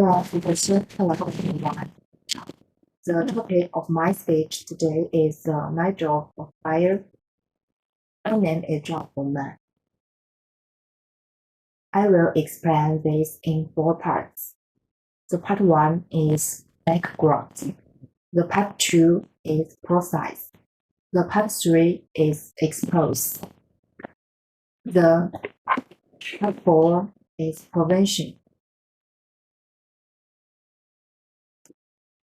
Hello everyone. The topic of my speech today is my job of fire. My name is Zhao Hongman. I will explain this in 4 parts. The part 1 is background. The part 2 is process. The part 3 is expose. The part 4 is prevention.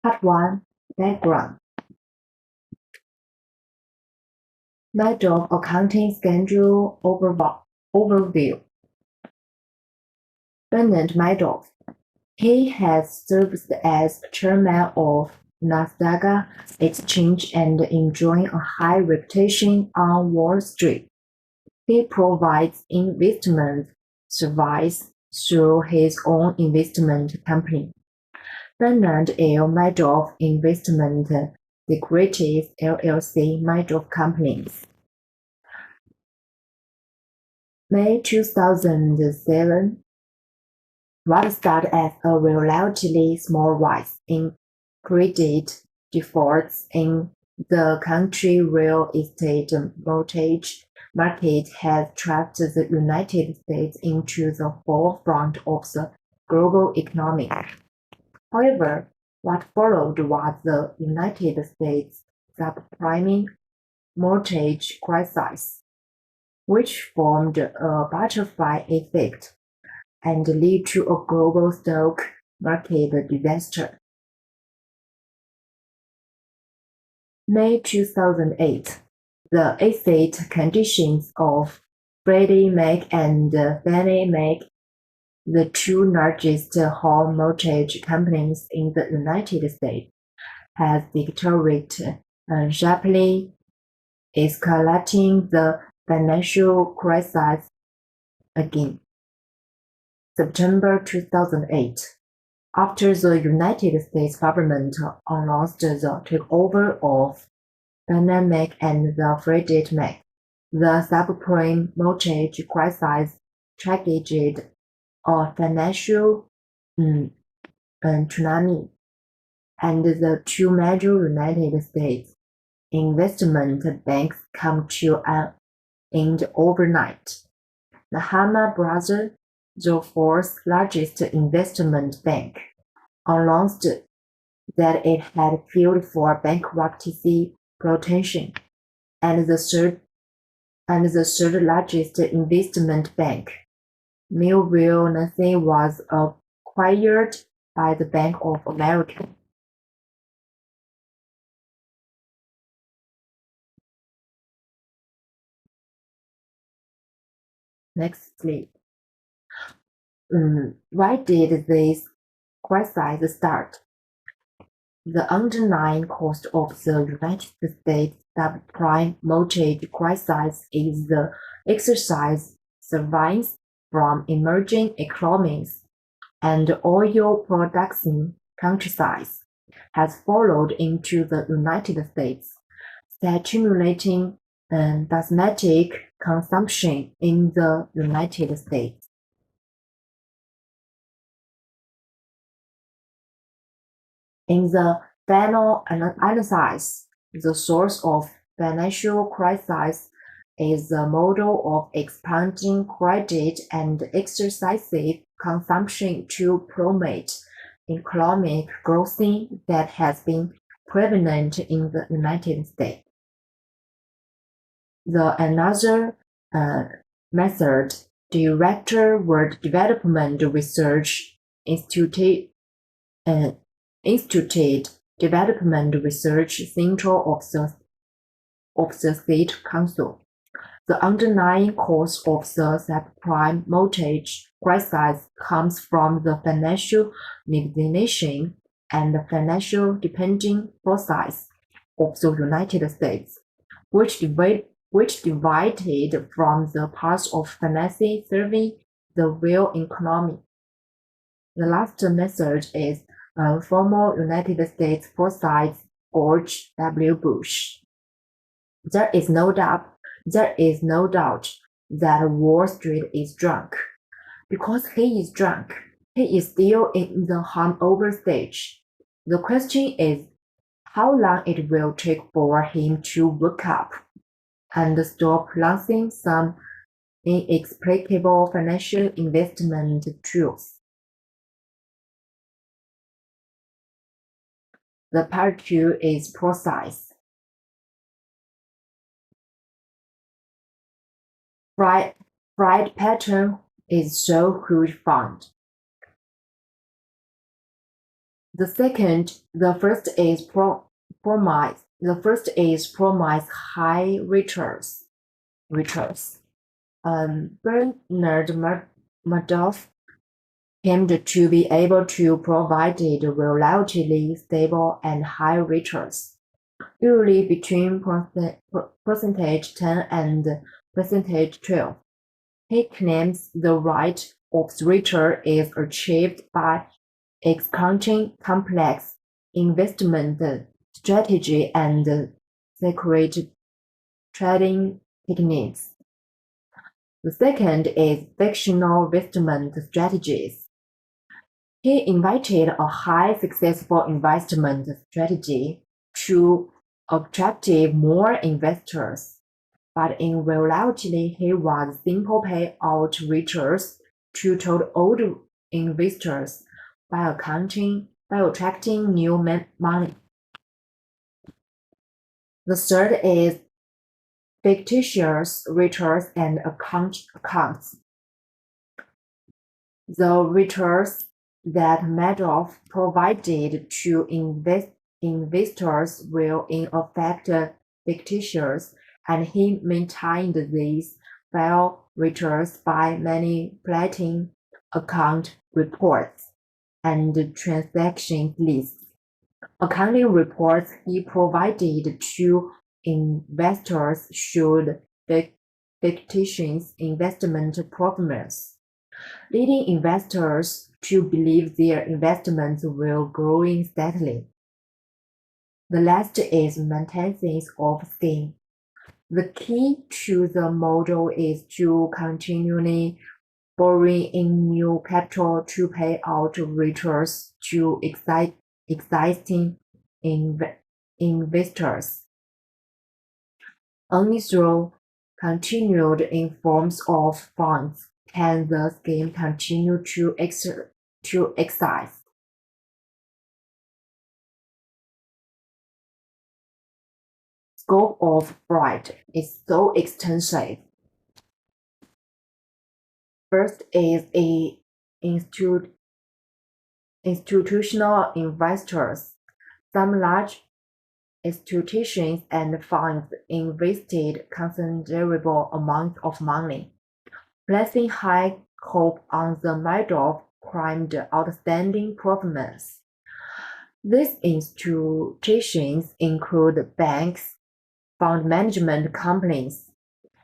Part 1 background. My job accounting schedule overview. Bernard Madoff. He has served as chairman of Nasdaq Exchange and enjoying a high reputation on Wall Street. He provides investment service through his own investment company, Bernard L. Madoff Investment Securities LLC Madoff Companies. May 2007. What started as a relatively small rise in credit defaults in the country real estate mortgage market has trapped the United States into the forefront of the global economy. However, what followed was the United States subprime mortgage crisis, which formed a butterfly effect and lead to a global stock market disaster. May 2008, the asset conditions of Freddie Mac and Fannie Mae, the two largest home mortgage companies in the United States, has deteriorated sharply, escalating the financial crisis again. September 2008. After the United States government announced the takeover of Fannie Mae and the Freddie Mac, the subprime mortgage crisis triggered a financial tsunami, and the two major United States investment banks come to an end overnight. The Lehman Brothers, the fourth largest investment bank, announced that it had filed for bankruptcy protection, and the third largest investment bank, Millville Nassau, was acquired by the Bank of America. Next slide. Why did this crisis start? The underlying cause of the United States subprime mortgage crisis is the exercise surveillance from emerging economies, and oil production countries has followed into the United States, stimulating domestic consumption in the United States. In the final analysis, the source of financial crisis is the model of expanding credit and excessive consumption to promote economic growth that has been prevalent in the United States. Another method, Director World Development Research Institute Development Research Center of the State Council. The underlying cause of the subprime mortgage crisis comes from the financial liberalization and financial depending process of the United States, which divided from the parts of finance serving the real economy. The last method is former United States President George W. Bush. There is no doubt that Wall Street is drunk. Because he is drunk, He is still in the handover stage. The question is how long it will take for him to wake up and stop launching some inexplicable financial investment tools. The part 2 is process. Fried pattern is so huge fund. The first is promise. The first is promise high returns. Bernard Madoff claimed to be able to provide relatively stable and high returns, usually between percentage 10 and percentage 12. He claims the rate of return is achieved by executing complex investment strategy and secret trading techniques. The second is fictional investment strategies. He invited a high successful investment strategy to attract more investors, but in reality he was simple payout returns to old investors by attracting new money. The third is fictitious returns and accounts. The returns that Madoff provided to investors were in effect fictitious, and he maintained these fair returns by manipulating account reports and transaction lists. Accounting reports he provided to investors showed fictitious investment performance, leading investors to believe their investments were growing steadily. The last is maintenance of scheme. The key to the model is to continually borrowing in new capital to pay out returns to existing investors. Only through continued informs of funds can the scheme continue to exist. Scope of fraud is so extensive. First is institutional investors. Some large institutions and funds invested considerable amounts of money, placing high hope on the Madoff claimed outstanding performance. These institutions include banks, fund management companies,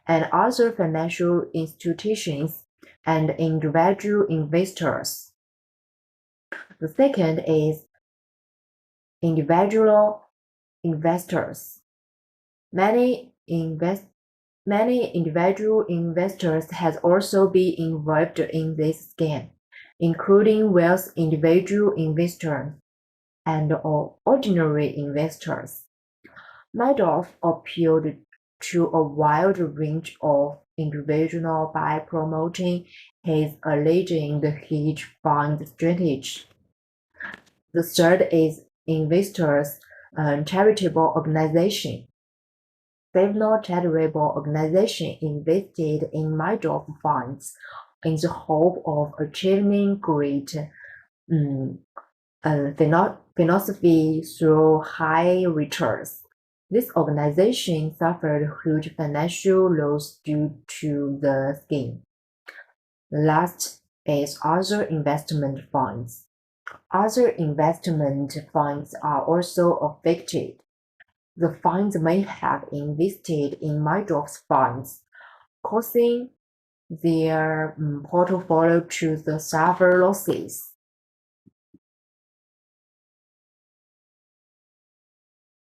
and other financial institutions and individual investors. The second is individual investors. Many individual investors has also been involved in this scheme, including wealth individual investors and ordinary investors. Madoff appealed to a wide range of individuals by promoting his alleged hedge fund strategy. The third is investors charitable organization. Several charitable organizations invested in Madoff funds in the hope of achieving great philosophy through high returns. This organization suffered huge financial loss due to the scheme. The last is other investment funds. Other investment funds are also affected. The funds may have invested in Madoff's funds, causing their portfolio to suffer losses.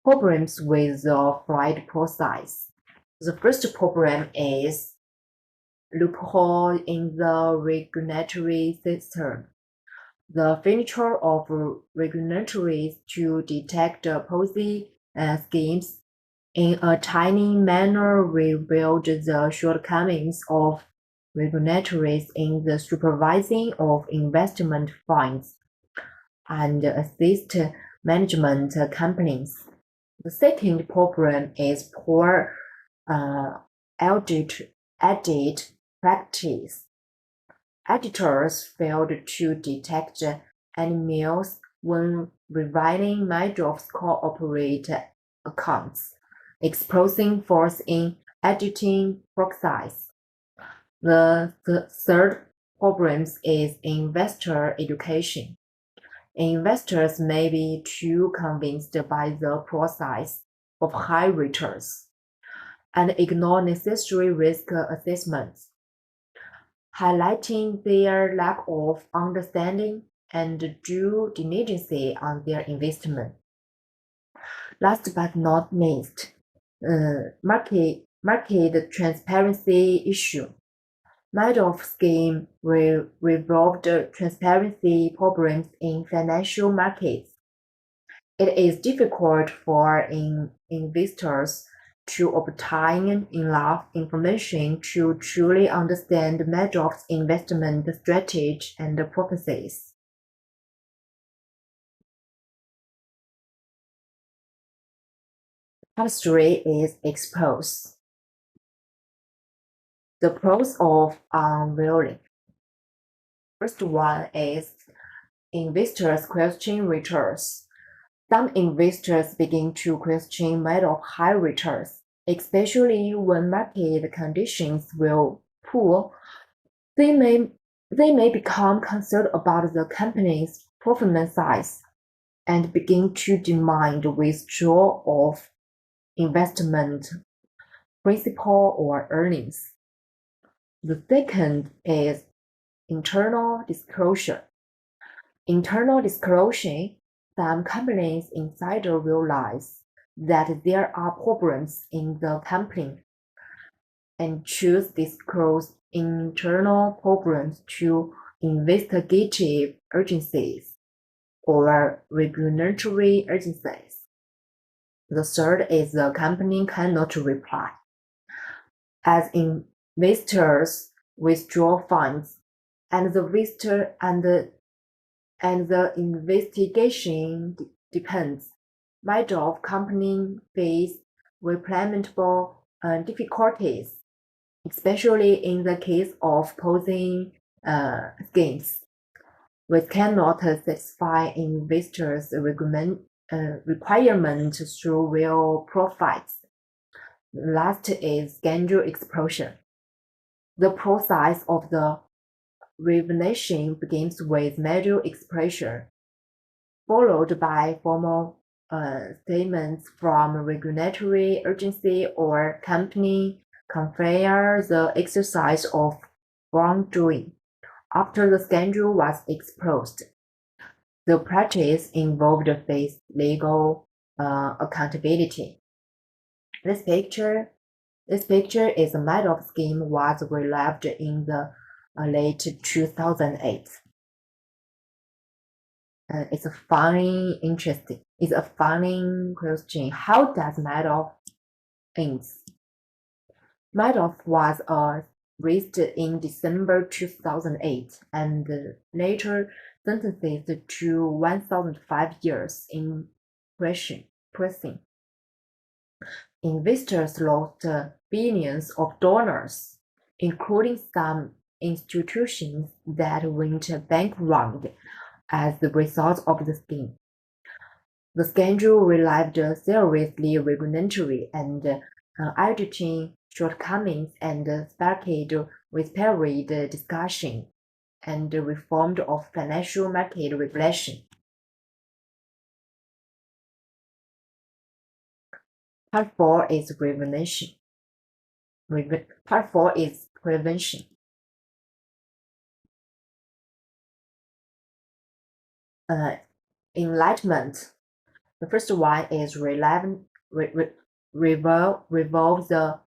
Problems with the fraud process. The first problem is loophole in the regulatory system. The feature of regulatories to detect policy schemes in a tiny manner revealed the shortcomings of regulatories in the supervising of investment funds and assist management companies. The second problem is poor audit practice. Editors failed to detect anomalies when reviewing Madoff's corporate accounts, exposing faults in editing process. The third problem is investor education. Investors may be too convinced by the process of high returns and ignore necessary risk assessments, highlighting their lack of understanding and due diligence on their investment. Last but not least, market transparency issue. Madoff scheme revolved transparency problems in financial markets. It is difficult for investors to obtain enough information to truly understand Madoff's investment strategy and purposes. Part 3 is expose. The pros of unveiling. First one is investors question returns. Some investors begin to question Madoff high returns, especially when market conditions will poor. They may become concerned about the company's performance size and begin to demand withdrawal of investment principal or earnings. The second is internal disclosure. Internal disclosure, some companies insider realize that there are problems in the company and choose disclose internal problems to investigative agencies or regulatory agencies. The third is the company cannot reply. As investors withdraw funds and the investigation depends. Madoff company face repaymentable difficulties, especially in the case of posing schemes, which cannot satisfy investors' requirement through real profits. Last is scandal exposure. The process of the revelation begins with major exposure, followed by formal statements from regulatory agency or company confirm the exercise of wrongdoing. After the scandal was exposed, the practice involved face legal accountability. This picture is a Madoff scheme was releved in the late 2008. It's a funny question. How does Madoff ends? Madoff was arrested in December 2008 and later sentenced to 1,005 years in prison. Investors lost billions of dollars, including some institutions that went bankrupt as the result of the scheme. The scandal relieved seriously regulatory and auditing shortcomings and sparked widespread discussion and reform of financial market regulation. Part 4 is prevention. Part 4 is prevention. Enlightenment. The first one is revolve the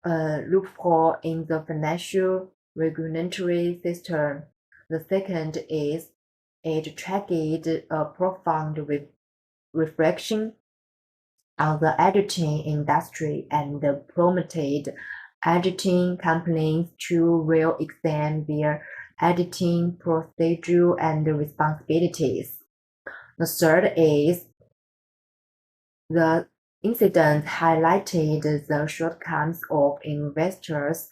loophole in the financial regulatory system. The second is It attracted a profound reflection on the editing industry and promoted editing companies to re-examine their editing procedure and responsibilities. The third is the incident highlighted the shortcomings of investors'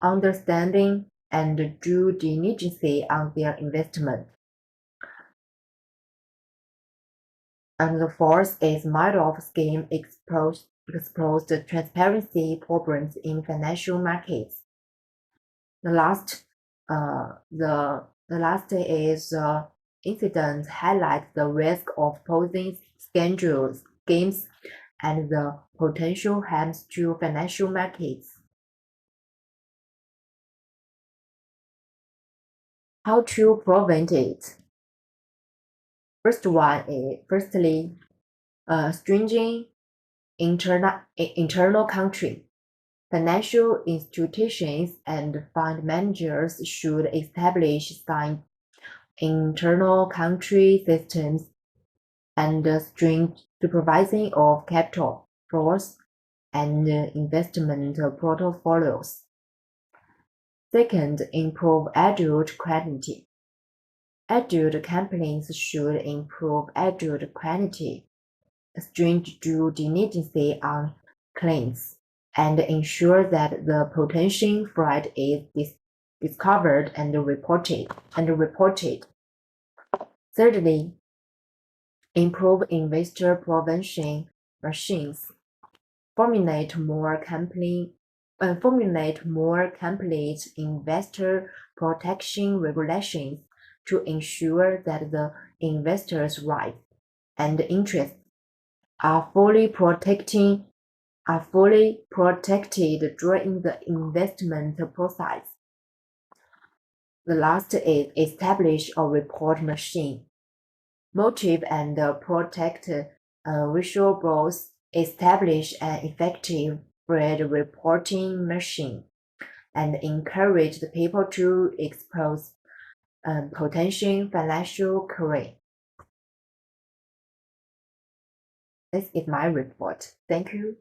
understanding and due diligence on their investment. And the fourth is Madoff scheme exposed transparency problems in financial markets. The last, the last is incident highlights the risk of posing schemes and the potential harms to financial markets. How to prevent it? Firstly, stringent internal country. Financial institutions and fund managers should establish signed internal country systems and stringent supervising of capital flows and investment portfolios. Second, improve adult quality. Adult companies should improve adult quality, stringent due diligence on claims, and ensure that the potential fraud is discovered and reported. Thirdly, improve investor prevention machines. Formulate more complete investor protection regulations to ensure that the investors' rights and interests are fully protected during the investment process. The last is establish a report machine. Motive and protect whistleblowers. Establish an effective fraud reporting machine and encourage the people to expose potential financial crime. This is my report. Thank you.